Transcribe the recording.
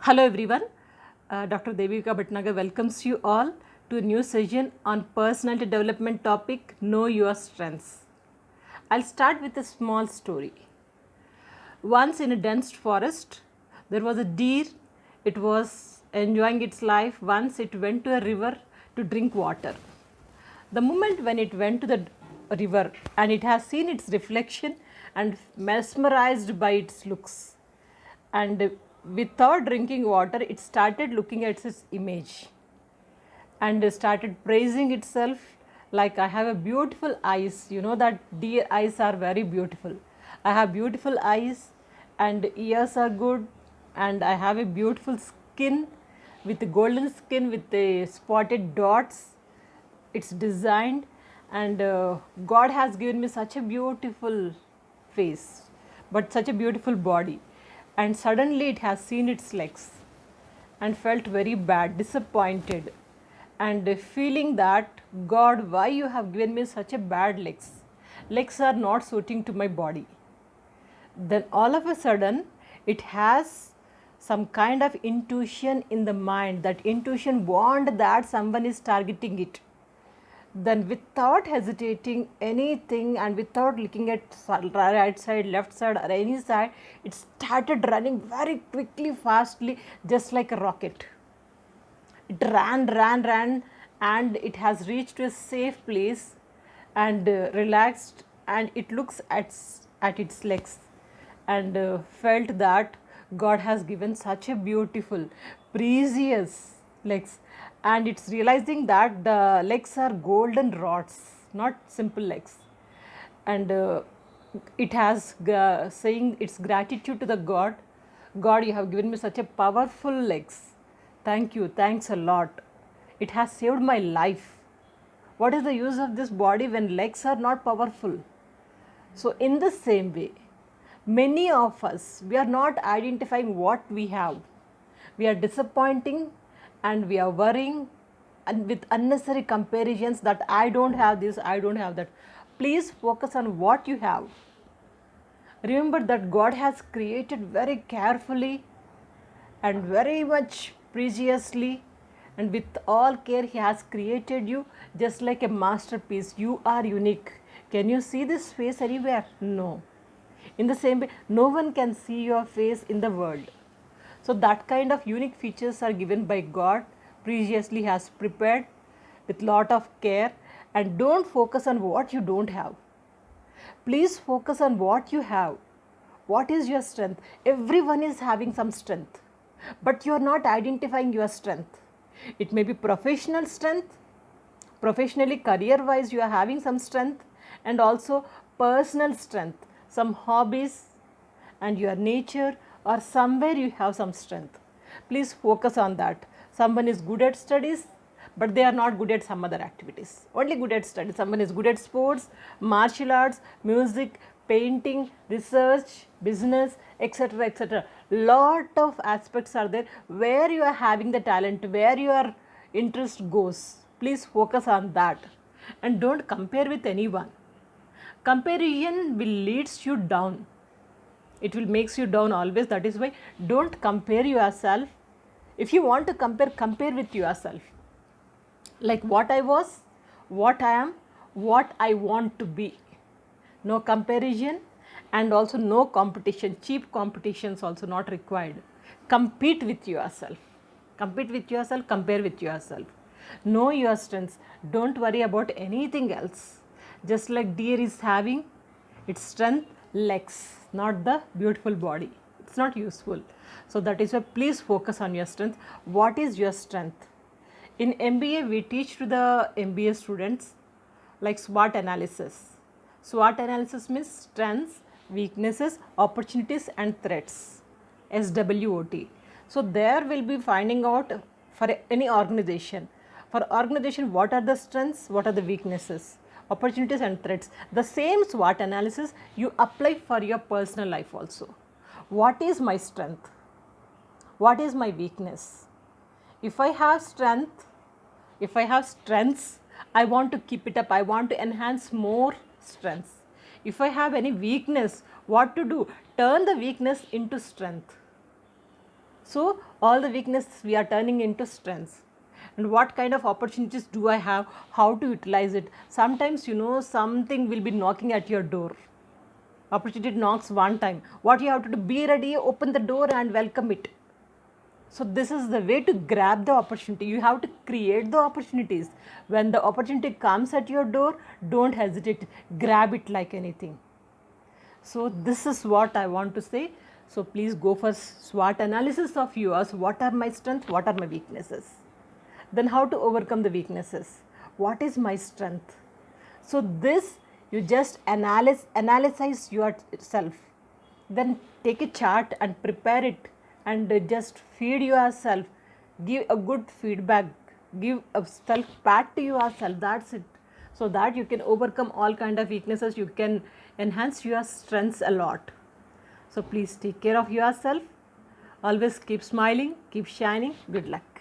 Hello everyone, Dr. Devika Bhatnagar welcomes you all to a new session on personality development topic Know Your Strengths. I'll start with a small story. Once in a dense forest, there was a deer. It was enjoying its life. Once it went to a river to drink water. The moment when it went to the river and it has seen its reflection and mesmerized by its looks, and without drinking water, it started looking at its image and started praising itself like, I have a beautiful eyes. You know that deer eyes are very beautiful. I have beautiful eyes and ears are good, and I have a beautiful skin with golden skin with the spotted dots. It's designed, and God has given me such a beautiful face, but such a beautiful body. And suddenly it has seen its legs and felt very bad, disappointed, and feeling that, God, why you have given me such a bad legs? Legs are not suiting to my body. Then all of a sudden, it has some kind of intuition in the mind. That intuition warned that someone is targeting it. Then without hesitating anything and without looking at right side, left side or any side, it started running very quickly, fastly, just like a rocket. It ran, and it has reached a safe place and relaxed, and it looks at its legs and felt that God has given such a beautiful, precious legs, and it's realizing that the legs are golden rods, not simple legs, and it has saying its gratitude to the God. God, you have given me such a powerful legs. Thank you, thanks a lot. It has saved my life. What is the use of this body when legs are not powerful? So, in the same way, many of us, we are not identifying what we have. We are disappointing and we are worrying and with unnecessary comparisons that I don't have this, I don't have that. Please focus on what you have. Remember that God has created very carefully and very much preciously, and with all care He has created you just like a masterpiece. You are unique. Can you see this face anywhere? No. In the same way, no one can see your face in the world. So that kind of unique features are given by God, preciously has prepared with lot of care. And don't focus on what you don't have. Please focus on what you have. What is your strength? Everyone is having some strength, but you are not identifying your strength. It may be professional strength, professionally, career wise, you are having some strength, and also personal strength, some hobbies and your nature, or somewhere you have some strength. Please focus on that. Someone is good at studies, but they are not good at some other activities. Only good at studies. Someone is good at sports, martial arts, music, painting, research, business, etc., etc. Lot of aspects are there where you are having the talent, where your interest goes. Please focus on that, and don't compare with anyone. Comparison will leads you down. It will makes you down always. That is why don't compare yourself. If you want to compare, compare with yourself. Like what I was, what I am, what I want to be. No comparison, and also no competition. Cheap competitions also not required. Compete with yourself. Compete with yourself, compare with yourself. Know your strengths. Don't worry about anything else. Just like deer is having its strength, legs, not the beautiful body. It's not useful. So that is why please focus on your strength. What is your strength? In MBA, we teach to the MBA students like SWOT analysis. SWOT analysis means strengths, weaknesses, opportunities and threats. SWOT. So there will be finding out for any organization. For organization, what are the strengths, what are the weaknesses, opportunities and threats. The same SWOT analysis you apply for your personal life also. What is my strength? What is my weakness? If I have strength, if I have strengths, I want to keep it up. I want to enhance more strengths. If I have any weakness, what to do? Turn the weakness into strength. So all the weaknesses we are turning into strengths. And what kind of opportunities do I have? How to utilize it? Sometimes something will be knocking at your door. Opportunity knocks one time. What you have to do? Be ready, open the door and welcome it. So this is the way to grab the opportunity. You have to create the opportunities. When the opportunity comes at your door, don't hesitate. Grab it like anything. So this is what I want to say. So please go for SWOT analysis of yours. What are my strengths? What are my weaknesses? Then how to overcome the weaknesses? What is my strength? So this you just analyze yourself. Then take a chart and prepare it and just feed yourself. Give a good feedback. Give a self pat to yourself. That's it. So that you can overcome all kind of weaknesses. You can enhance your strengths a lot. So please take care of yourself. Always keep smiling, keep shining. Good luck.